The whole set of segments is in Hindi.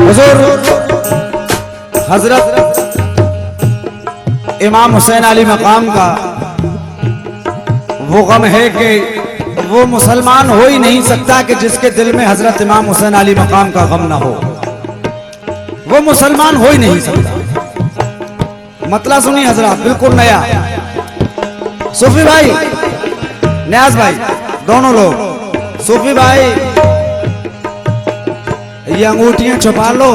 हुजूर हजरत इमाम हुसैन अली मकाम का वो गम है कि वो मुसलमान हो ही नहीं सकता कि जिसके दिल में हजरत इमाम हुसैन अली मकाम का गम ना हो। वो मुसलमान हो ही नहीं सकता। मतलब सुनिए हजरत, बिल्कुल नया। सूफी भाई, न्याज भाई, दोनों लोग, सूफी भाई ये अंगूठियां छुपा लो,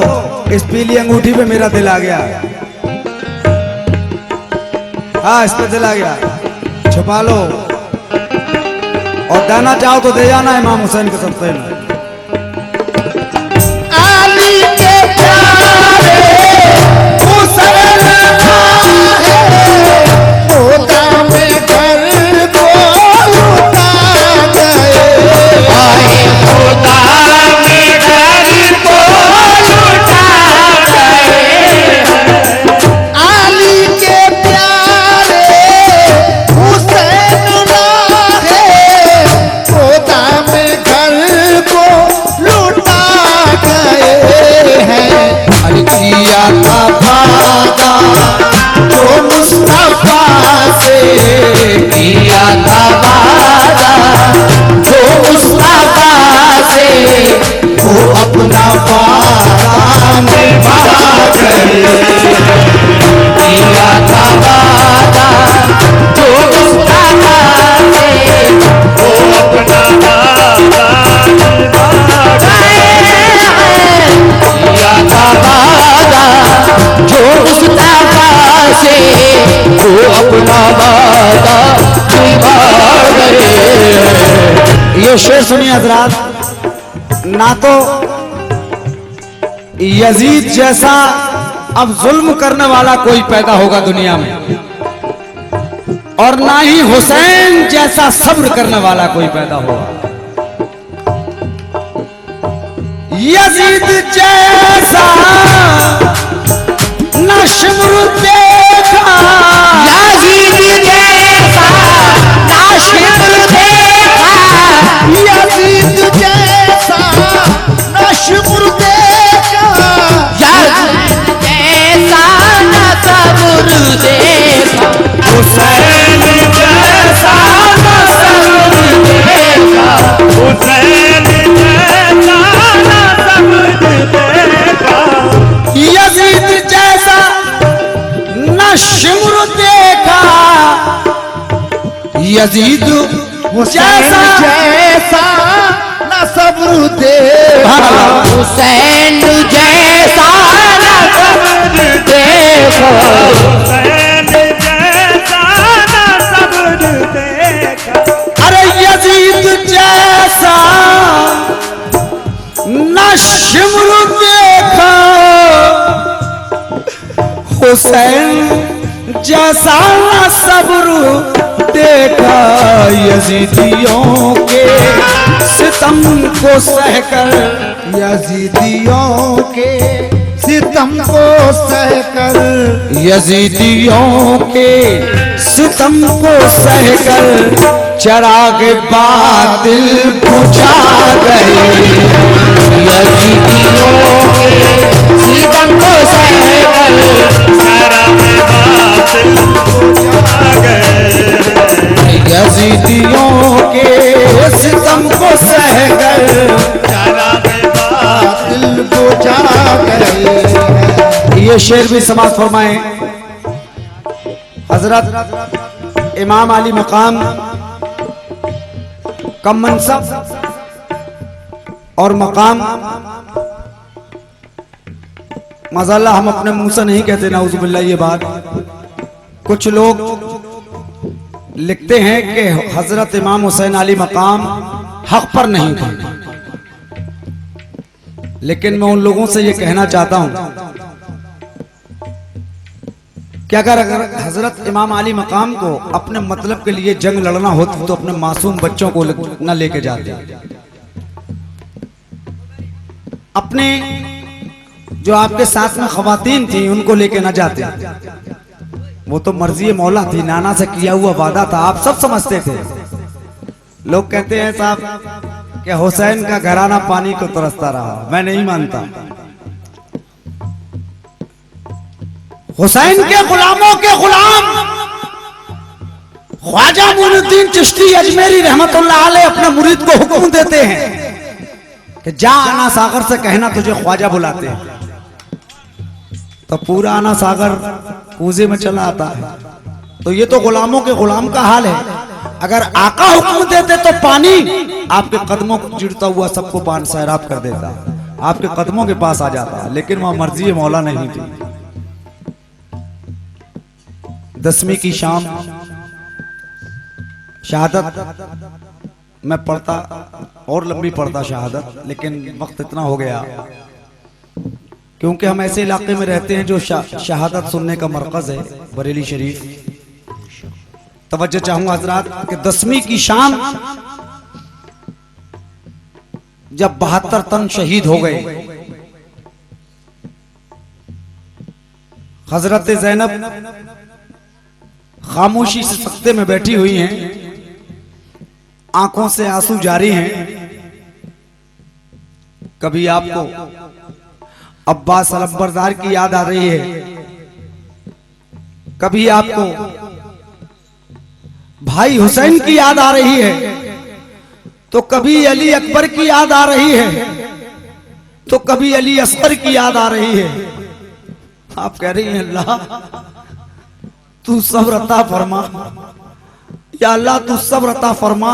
इस पीली अंगूठी पे मेरा दिल आ गया। हाँ, इस पे दिल आ गया, छुपा लो। और देना चाहो तो दे जाना इमाम हुसैन के सबसे में। आली के प्यारे हुसैन खुदा में घर को लुटा गए, आए खुदा में घर को लुटा गए। आली के प्यारे हुसैन खुदा में घर को लुटा गए हैं। अरे किया था वादा जो मुस्तफा से, किया था वादा जो मुस्तफा से, वो अपना वादा निभा गए। किया था वादा जो मुस्तफा से, वो अपना वादा निभा गए। किया था वादा जो मुस्तफा से, वो अपना वादा निभा गए। ये शेर सुनिए हजरात, ना तो यजीद जैसा अब जुल्म करने वाला कोई पैदा होगा दुनिया में, और ना ही हुसैन जैसा सब्र करने वाला कोई पैदा होगा। यजीद जैसा न शिमरू देखा, यजीद जैसा ना शिमरू देखा, यजीद जैसा ना शिमरू देखा, यजीद जैसा ना सब्र देखा, हुसैन जैसा ना सब्र देखा, हुसैन जैसा ना सब्र देखा। यजीद जैसा न शिमरू देखा, यजीद जैसा जैसा ना सब्र देखा, हुसैन जैसा ना सब्र देखा, हुसैन जैसा ना सब्र देखा। अरे यजीद जैसा न शिमरू देखा, हुसैन जैसा न सब्र देखा। यजीदियों के सितम को सहकर, यजीदियों के सितम को सहकर, यजीदियों के सितम को सहकर, चराग बातिल बुझा गए। यजीदियों के सितम को सहकर, चराग बातिल बुझा गए। यजीदियों के सितम को सहकर, चराग बातिल दिल बुझा गए। ये शेर भी समाज फरमाए हजरत इमाम अली मकाम कम मनसब और मकाम, मज़ाल्लाह हम अपने मुंह से नहीं कहते नाउज़ुबिल्लाह ये बात। कुछ लोग लिखते हैं कि हजरत इमाम हुसैन अली मकाम हक पर नहीं थे, लेकिन मैं उन लोगों से ये कहना चाहता हूं कि अगर हजरत इमाम अली मकाम को अपने मतलब के लिए जंग लड़ना होती तो अपने मासूम बच्चों को न लेके जाते, अपने जो आपके साथ में खवातीन थी उनको लेके न जाते। वो तो मर्जी मौला थी, नाना से किया हुआ वादा था, आप सब समझते थे। लोग कहते हैं साहब कि हुसैन का घराना पानी को तरसता रहा, मैं नहीं मानता। हुसैन के गुलामों के गुलाम ख्वाजा मोइनुद्दीन चिश्ती अजमेरी रहमतुल्लाह अलैह अपने मुरीद को हुक्म देते हैं कि जा आना सागर से कहना तुझे ख्वाजा बुलाते हैं। तो पूरा आना सागर कूजे में चला आता है। तो ये तो गुलामों के गुलाम का हाल है। अगर आका हुक्म देते तो पानी आपके कदमों को चिढ़ता हुआ सबको पान सैराब कर देता, आपके कदमों के पास आ जाता, लेकिन वह मर्जी मौला नहीं थी। 10वीं की शाम शहादत मैं पढ़ता और लंबी पढ़ता शहादत, लेकिन वक्त इतना हो गया क्योंकि हम ऐसे इलाके में रहते हैं जो शहादत सुनने का मरकज है, बरेली शरीफ। तवज्जो चाहूंगा हजरात कि 10वीं की शाम जब 72 तन शहीद हो गए, हजरत ज़ैनब खामोशी से सख्ते में बैठी हुई हैं, आंखों से आंसू जारी हैं। कभी आपको अब्बास अलंबरदार की याद आ रही है, कभी आपको भाई हुसैन की याद आ रही है, तो कभी अली अकबर की याद आ रही है, तो कभी अली असगर की याद आ रही है। आप कह रही हैं अल्लाह तू सब्र अता फरमा, या अल्लाह तू सब्र अता फरमा,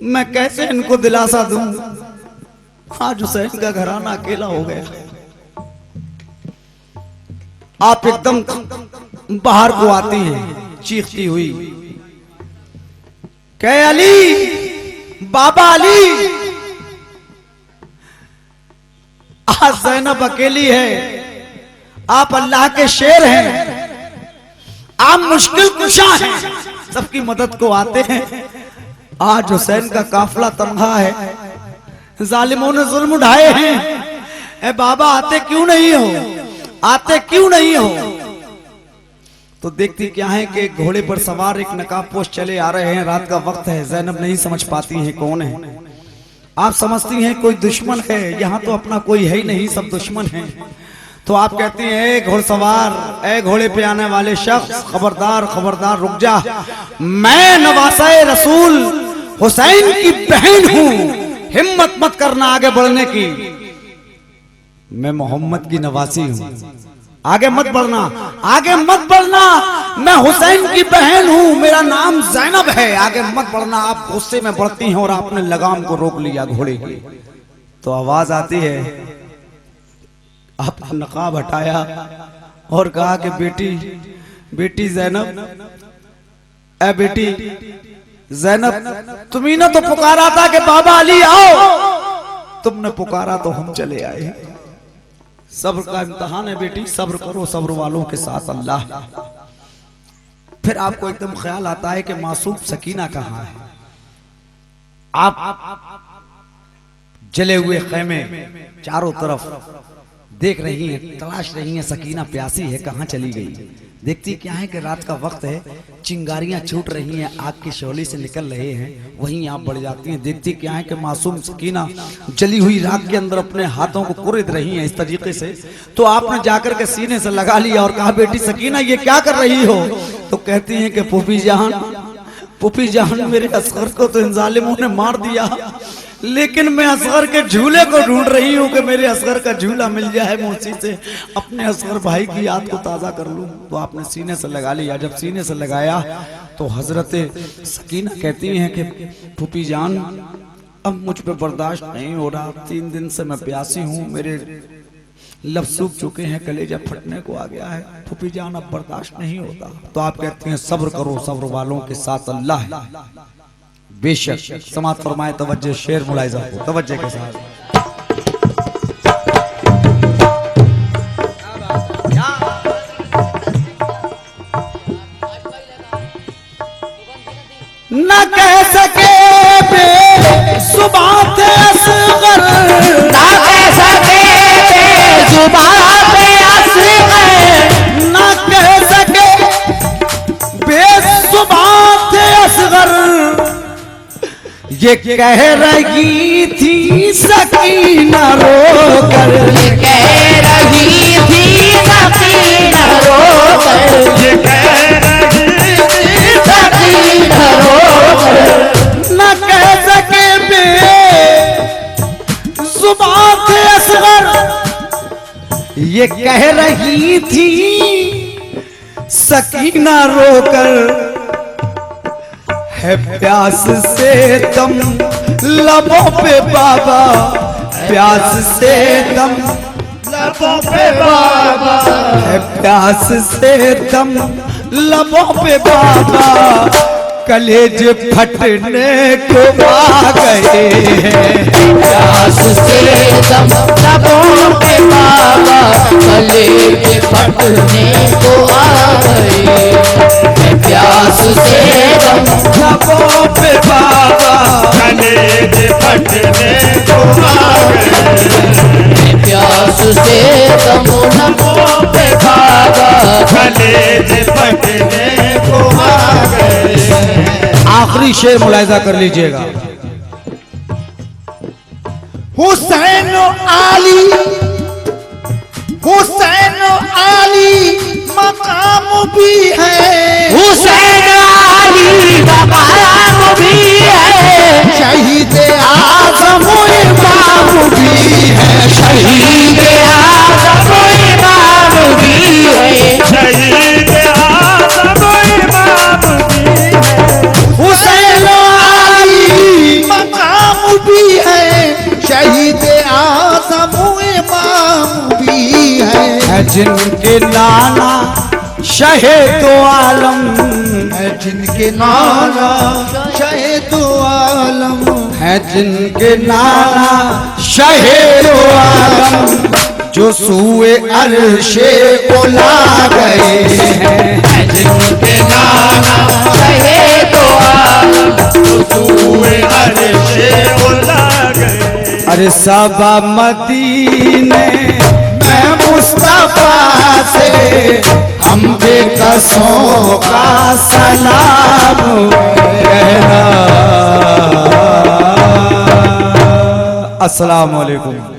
मैं कैसे इनको दिलासा दूं। आज हुसैन का घराना अकेला हो गया। आप एकदम बाहर को आती हैं चीखती हुई, कहे अली, बाबा अली, आज ज़ैनब अकेली है, आप अल्लाह के शेर हैं, आप मुश्किल कुशा हैं, सबकी मदद को आते हैं। आज हुसैन का काफिला तन्हा है, जालिमों ने जुल्म उठाए हैं, ए बाबा आते क्यों नहीं हो, आते क्यों नहीं हो। तो देखती क्या है कि घोड़े पर सवार एक नकाबपोश चले आ रहे हैं, रात का वक्त है, ज़ैनब नहीं समझ पाती हैं कौन है। आप समझती हैं कोई दुश्मन है, यहाँ तो अपना कोई है ही नहीं, सब दुश्मन हैं। तो आप कहती हैं ए घोड़सवार, ए घोड़े पे आने वाले शख्स, खबरदार खबरदार रुक जा, मैं नवासाए रसूल हुसैन की बहन हूं, हिम्मत मत करना आगे बढ़ने की, मैं मोहम्मद की नवासी हूं, आगे मत बढ़ना, आगे मत बढ़ना, मैं हुसैन की बहन हूं, मेरा नाम ज़ैनब है, आगे मत बढ़ना। आप गुस्से में बढ़ती हैं और आपने लगाम को रोक लिया घोड़े की। तो आवाज आती है, आपने नकाब हटाया और कहा कि बेटी, बेटी ज़ैनब, ए बेटी ज़ैनब, तुम्ही ने तो पुकारा था कि बाबा अली आओ, तुमने पुकारा तो हम चले आए। सब्र का इम्तिहान है बेटी, सब्र करो, सब्र वालों के साथ अल्लाह है। फिर आपको एकदम ख्याल आता है कि मासूम सकीना कहाँ है। आप जले हुए खेमे चारों तरफ देख रही हैं, तलाश रही हैं, सकीना प्यासी है, कहाँ चली गई। देखती क्या है कि रात का वक्त है, चिंगारियां छूट रही हैं, आग की शोली से निकल रहे हैं, वहीं आप बढ़ जाती हैं। देखती क्या है कि मासूम सकीना जली हुई राख के अंदर अपने हाथों को कुरेद रही हैं इस तरीके से। तो आपने जाकर के सीने से लगा लिया और कहा बेटी सकीना ये क्या कर रही हो। तो कहती हैं कि फूफी जान, फूफी जान, मेरे असगर को तो इन जालिमों ने मार दिया, लेकिन मैं असगर के झूले को ढूंढ रही हूँ कि मेरे असगर का झूला मिल जाए, मैं उसी से अपने असगर भाई की याद को ताज़ा कर लूँ। तो आपने सीने से लगा लिया। जब सीने से लगाया तो हजरत सकीना कहती हैं कि फूफी जान, अब मुझ पे बर्दाश्त नहीं हो रहा, 3 दिन से मैं प्यासी हूँ, मेरे लब सूख चुके हैं, कलेजा फटने को आ गया है, फूफी जान अब बर्दाश्त नहीं होता। तो आप कहती हैं सब्र करो, सब्र वालों के साथ अल्लाह है। बेशक समात फरमाए, तवज्जो, शेर मुलाहिजा हो तवज्जो के साथ। न कह सके बेजुबां थे असगर, ना कह सके बेजुबां थे असगर, न कह सके बेजुबां थे असगर, ये कह रही थी सकीना रोकर, कह रही थी ज़ुबान थे असगर ये कह रही थी सकीना रोकर, है प्यास से दम लबों पे बाबा, प्यास से दम लबों पे बाबा, है प्यास से दम लबों पे बाबा, कलेज फटने को आ गए हैं। प्यास से दम लबों पे बाबा, कलेज फटने को आ गए। प्यास से दम लबों पे बाबा, कलेज फटने को आ गए। प्यास से दम लबों पे बाबा, कलेज फटने को आ गए। आखिरी शेर मुलाहिजा कर लीजिएगा। हुसैन आली, हुसैन आली मकाम भी है, हुसैन आली मकाम भी है, शहीद आज़म इमाम भी है, शहीद आज़म इमाम भी है, शहीद आज़म इमाम भी है। हुसैन आली मकाम भी है, शहीद आज़म इमाम भी है जिनके नाना शहे दो आलम, जिनके नाना शहीद आलम, है जिनके नाना शहे दो आलम, जो सूए अर्शे उला गए हैं। जिनके नाना शहे तो हुए अर्शे उला गए। अरे सबा मदीने मैं मुस्तफा से हम बेकसों का सलाम कहना। अस्सलाम वालेकुम।